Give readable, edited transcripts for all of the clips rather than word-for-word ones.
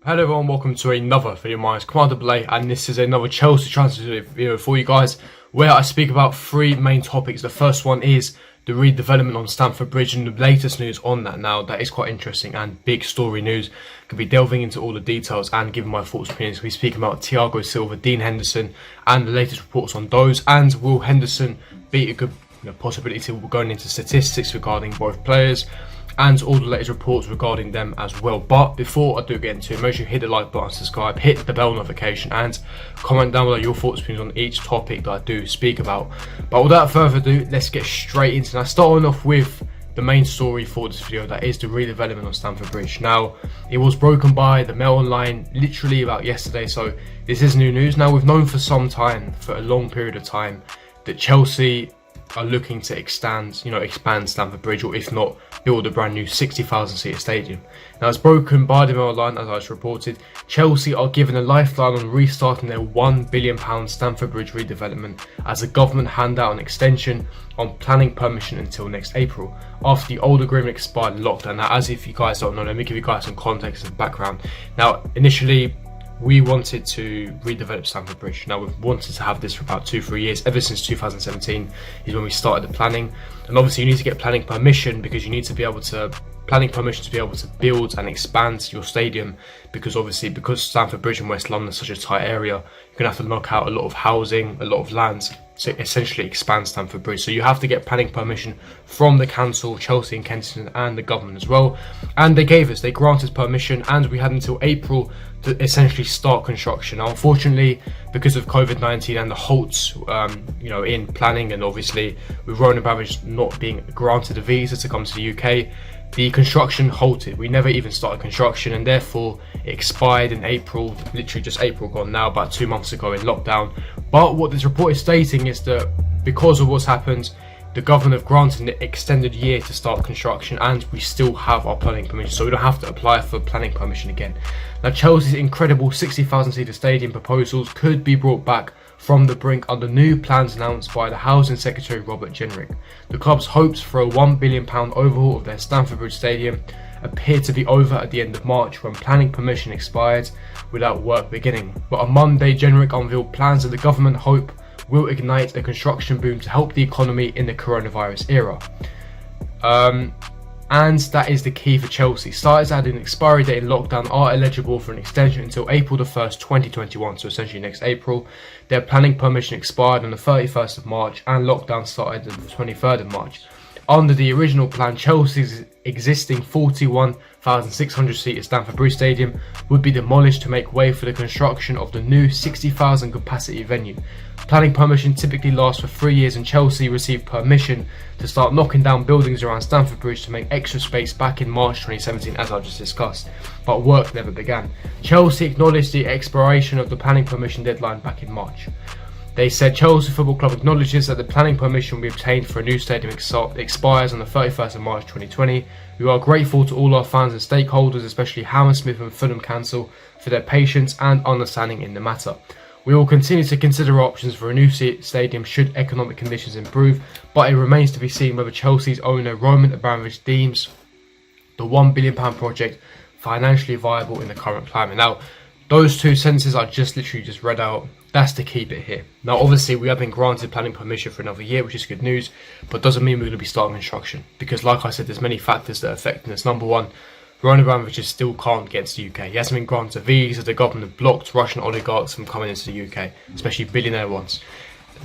Hello everyone, welcome to another video of mine. It's Commander Blay, and this is another Chelsea transfer video for you guys, where I speak about three main topics. The first one is the redevelopment on Stamford Bridge and the latest news on that. Now, that is quite interesting and big story news. Could be delving into all the details and giving my thoughts and opinions. We'll be speaking about Thiago Silva, D.Henderson, and the latest reports on those. And will Henderson be a good possibility? We're going into statistics regarding both players and all the latest reports regarding them as well. But before I do get into it, make sure you hit the like button, subscribe, hit the bell notification, and comment down below your thoughts and opinions on each topic that I do speak about. But without further ado, let's get straight into it. Now, starting off with the main story for this video, that is the redevelopment on Stamford Bridge. Now, it was broken by the Mail Online literally about yesterday, so this is new news. Now, we've known for some time, for a long period of time, that Chelsea are looking to expand Stamford Bridge, or if not, build a brand new 60,000 seater stadium. Now, it's broken by the Mail Online, as I was reported. Chelsea are given a lifeline on restarting their £1 billion Stamford Bridge redevelopment as the government hand out an extension on planning permission until next April, after the old agreement expired in lockdown. Now, as if you guys don't know, let me give you guys some context and background. Now, initially, we wanted to redevelop Stamford Bridge. Now, we've wanted to have this for about 2-3 years. Ever since 2017 is when we started the planning. And obviously you need to get planning permission, because you need to be able to permission to be able to build and expand your stadium, because obviously because Stamford Bridge in West London is such a tight area, you're going to have to knock out a lot of housing, a lot of land to essentially expand Stamford Bridge. So you have to get planning permission from the council, Chelsea and Kensington, and the government as well. And they granted permission, and we had until April to essentially start construction. Now, unfortunately, because of COVID-19 and the halts, in planning, and obviously with Ronan Abramovich not being granted a visa to come to the UK, the construction halted. We never even started construction, and therefore it expired in April, literally just April gone now, about 2 months ago in lockdown. But what this report is stating is that because of what's happened, the government have granted an extended year to start construction, and we still have our planning permission, so we don't have to apply for planning permission again. Now, Chelsea's incredible 60,000 seater stadium proposals could be brought back from the brink under new plans announced by the Housing Secretary Robert Jenrick. The club's hopes for a £1 billion overhaul of their Stamford Bridge stadium appear to be over at the end of March, when planning permission expired without work beginning. But on Monday, Jenrick unveiled plans that the government hope will ignite a construction boom to help the economy in the coronavirus era. And that is the key for Chelsea. Starters at an expiry date in lockdown are eligible for an extension until April the 1st, 2021, so essentially next April. Their planning permission expired on the 31st of March, and lockdown started on the 23rd of March. Under the original plan, Chelsea's existing 41,600 seater Stamford Bridge Stadium would be demolished to make way for the construction of the new 60,000 capacity venue. Planning permission typically lasts for 3 years, and Chelsea received permission to start knocking down buildings around Stamford Bridge to make extra space back in March 2017, as I just discussed, but work never began. Chelsea acknowledged the expiration of the planning permission deadline back in March. They said Chelsea Football Club acknowledges that the planning permission we obtained for a new stadium expires on the 31st of March 2020. We are grateful to all our fans and stakeholders, especially Hammersmith and Fulham Council, for their patience and understanding in the matter. We will continue to consider options for a new stadium should economic conditions improve, but it remains to be seen whether Chelsea's owner Roman Abramovich deems the £1 billion project financially viable in the current climate. Now, those two sentences I literally just read out, that's the key bit here. Now, obviously, we have been granted planning permission for another year, which is good news, but doesn't mean we're going to be starting construction, because like I said, there's many factors that are affecting us. Number one, Ronan Abramovich still can't get to the UK. He hasn't been granted a visa. The government have blocked Russian oligarchs from coming into the UK, especially billionaire ones.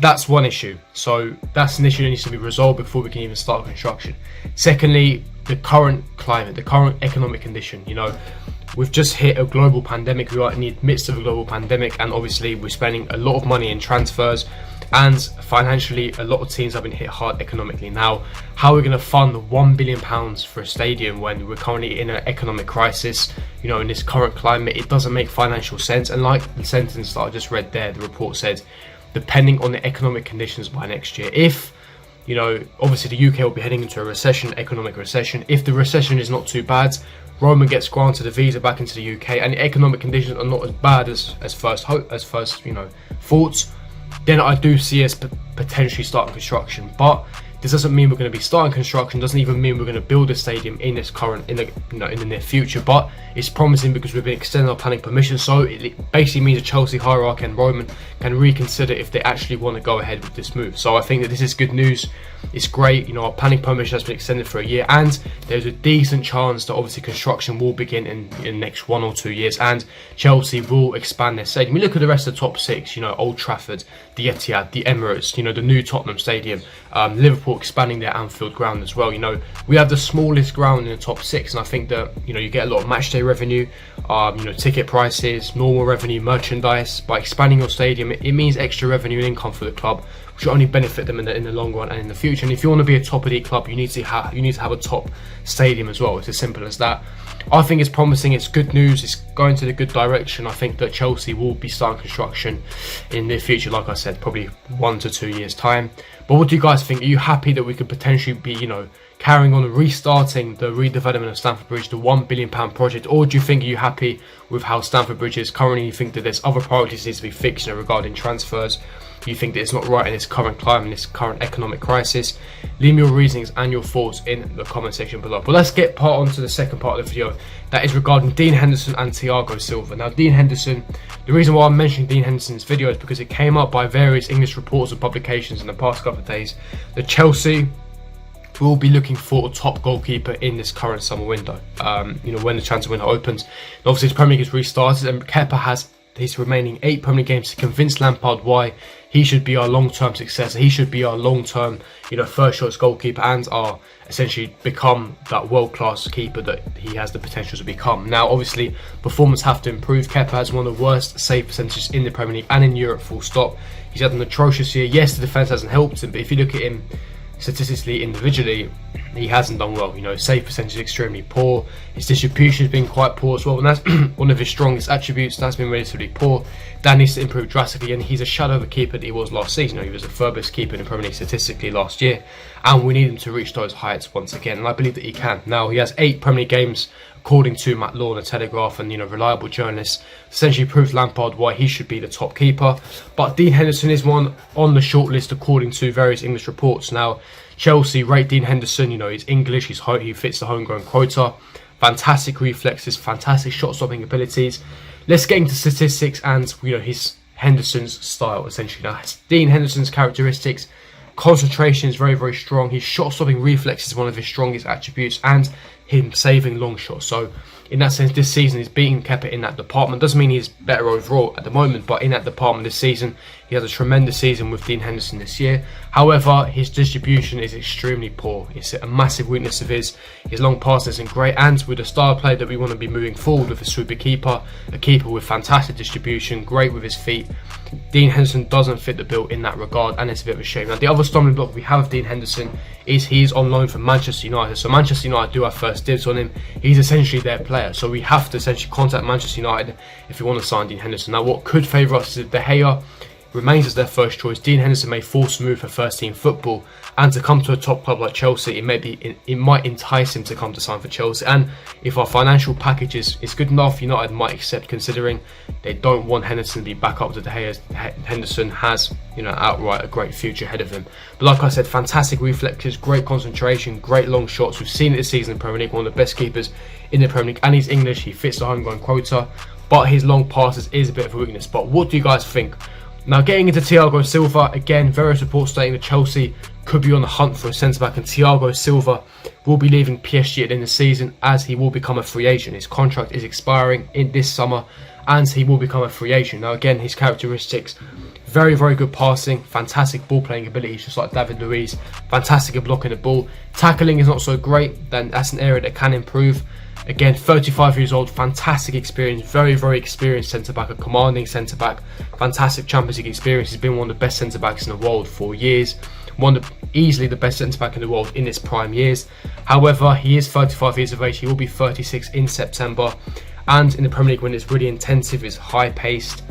That's one issue. So that's an issue that needs to be resolved before we can even start construction. Secondly, the current climate, the current economic condition. We've just hit a global pandemic. We are in the midst of a global pandemic, and obviously we're spending a lot of money in transfers, and financially a lot of teams have been hit hard economically. Now, how are we going to fund the £1 billion for a stadium when we're currently in an economic crisis? In this current climate, it doesn't make financial sense. And like the sentence that I just read there, the report said, depending on the economic conditions by next year. If obviously the UK will be heading into a recession, economic recession. If the recession is not too bad, Roman gets granted a visa back into the UK, and the economic conditions are not as bad as first thoughts, then I do see us potentially starting construction. But this doesn't mean we're going to be starting construction. Doesn't even mean we're going to build a stadium in the near future. But It's promising because we've been extending our planning permission, so it basically means the Chelsea hierarchy and Roman can reconsider if they actually want to go ahead with this move. So I think that this is good news. It's great, you know, our planning permission has been extended for a year, and there's a decent chance that obviously construction will begin in the next 1 or 2 years, and Chelsea will expand their stadium. We look at the rest of the top 6, you know, Old Trafford, the Etihad, the Emirates, you know, the new Tottenham Stadium, Liverpool expanding their Anfield ground as well. You know, we have the smallest ground in the top 6, and I think that, you know, you get a lot of matchday revenue, you know, ticket prices, normal revenue, merchandise. By expanding your stadium, it means extra revenue and income for the club, which will only benefit them in the long run and in the future. And if you want to be a top elite club, you need to have a top stadium as well. It's as simple as that. I think it's promising. It's good news. It's going to the good direction. I think that Chelsea will be starting construction in the future, like I said, probably 1 to 2 years time. But what do you guys think? Are you happy that we could potentially be, you know, carrying on and restarting the redevelopment of Stamford Bridge, the £1 billion project, or do you think, are you happy with how Stamford Bridge is currently? You think that there's other priorities that need to be fixed, you know, regarding transfers? You think that it's not right in this current climate, in this current economic crisis? Leave me your reasonings and your thoughts in the comment section below. But let's get on to the second part of the video, that is regarding Dean Henderson and Thiago Silva. Now, Dean Henderson, the reason why I'm mentioning Dean Henderson's video is because it came up by various English reports and publications in the past couple of days that Chelsea will be looking for a top goalkeeper in this current summer window, you know, when the transfer window opens. And obviously his Premier League is restarted, and Kepa has his remaining 8 Premier League games to convince Lampard why he should be our long-term successor. He should be our long-term, you know, first choice goalkeeper, and essentially become that world-class keeper that he has the potential to become. Now, obviously, performance have to improve. Kepa has one of the worst save percentages in the Premier League and in Europe, full stop. He's had an atrocious year. Yes, the defence hasn't helped him, but if you look at him statistically, individually, he hasn't done well. You know, save percentage is extremely poor. His distribution has been quite poor as well, and that's one of his strongest attributes. That's been relatively poor. That needs to improve drastically, and he's a shadow of a keeper that he was last season. You know, he was the third best keeper in the Premier League statistically last year, and we need him to reach those heights once again, and I believe that he can. Now, he has 8 Premier League games, according to Matt Law, the Telegraph, and, you know, reliable journalists, essentially proves Lampard why he should be the top keeper. But Dean Henderson is one on the shortlist according to various English reports. Now, Chelsea rate Dean Henderson. You know, he's English, he fits the homegrown quota, fantastic reflexes, fantastic shot stopping abilities. Let's get into statistics and, you know, Henderson's style essentially. Now, Dean Henderson's characteristics: concentration is very, very strong. His shot stopping reflex is one of his strongest attributes, and him saving long shots. So in that sense, this season he's beating Kepa in that department. Doesn't mean he's better overall at the moment, but in that department this season, he has a tremendous season with Dean Henderson this year. However, his distribution is extremely poor. It's a massive weakness of his. His long pass isn't great, and with the style play that we want to be moving forward with, a sweeper keeper, a keeper with fantastic distribution, great with his feet, Dean Henderson doesn't fit the bill in that regard, and it's a bit of a shame. Now, the other stumbling block we have of Dean Henderson is he's on loan from Manchester United. So Manchester United do have first dibs on him. He's essentially their player, so we have to essentially contact Manchester United if we want to sign Dean Henderson. Now, what could favour us is if De Gea remains as their first choice. Dean Henderson may force a move for first team football, and to come to a top club like Chelsea, it might entice him to come to sign for Chelsea. And if our financial package is good enough, United might accept, considering they don't want Henderson to be back up to De Gea. Henderson has, you know, outright a great future ahead of him. But like I said, fantastic reflexes, great concentration, great long shots. We've seen it this season in the Premier League, one of the best keepers in the Premier League, and he's English, he fits the homegrown quota, but his long passes is a bit of a weakness. But what do you guys think? Now, getting into Thiago Silva, again, various reports stating that Chelsea could be on the hunt for a centre-back, and Thiago Silva will be leaving PSG at the end of the season, as he will become a free agent. His contract is expiring in this summer, and he will become a free agent. Now, again, his characteristics: very, very good passing, fantastic ball playing abilities, just like David Luiz, fantastic at blocking the ball. Tackling is not so great, then that's an area that can improve. Again, 35 years old, fantastic experience, very, very experienced centre-back, a commanding centre-back, fantastic Champions League experience. He's been one of the best centre-backs in the world for years, easily the best centre-back in the world in his prime years. However, he is 35 years of age, he will be 36 in September, and in the Premier League, when it's really intensive, it's high-paced,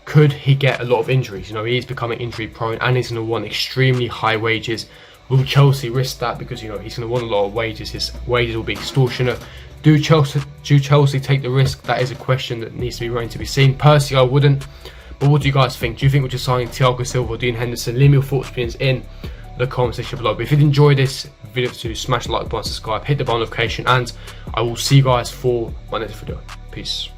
could he get a lot of injuries? You know, he is becoming injury-prone, and he's going to want extremely high wages. Will Chelsea risk that? Because, you know, he's going to want a lot of wages. His wages will be extortionate. Do Chelsea take the risk? That is a question that needs to be remain to be seen. Personally, I wouldn't. But what do you guys think? Do you think we're just signing Thiago Silva or Dean Henderson? Leave me your thoughts, opinions in the comment section below. But if you did enjoy this video to smash the like button, subscribe, hit the bell notification, and I will see you guys for my next video. Peace.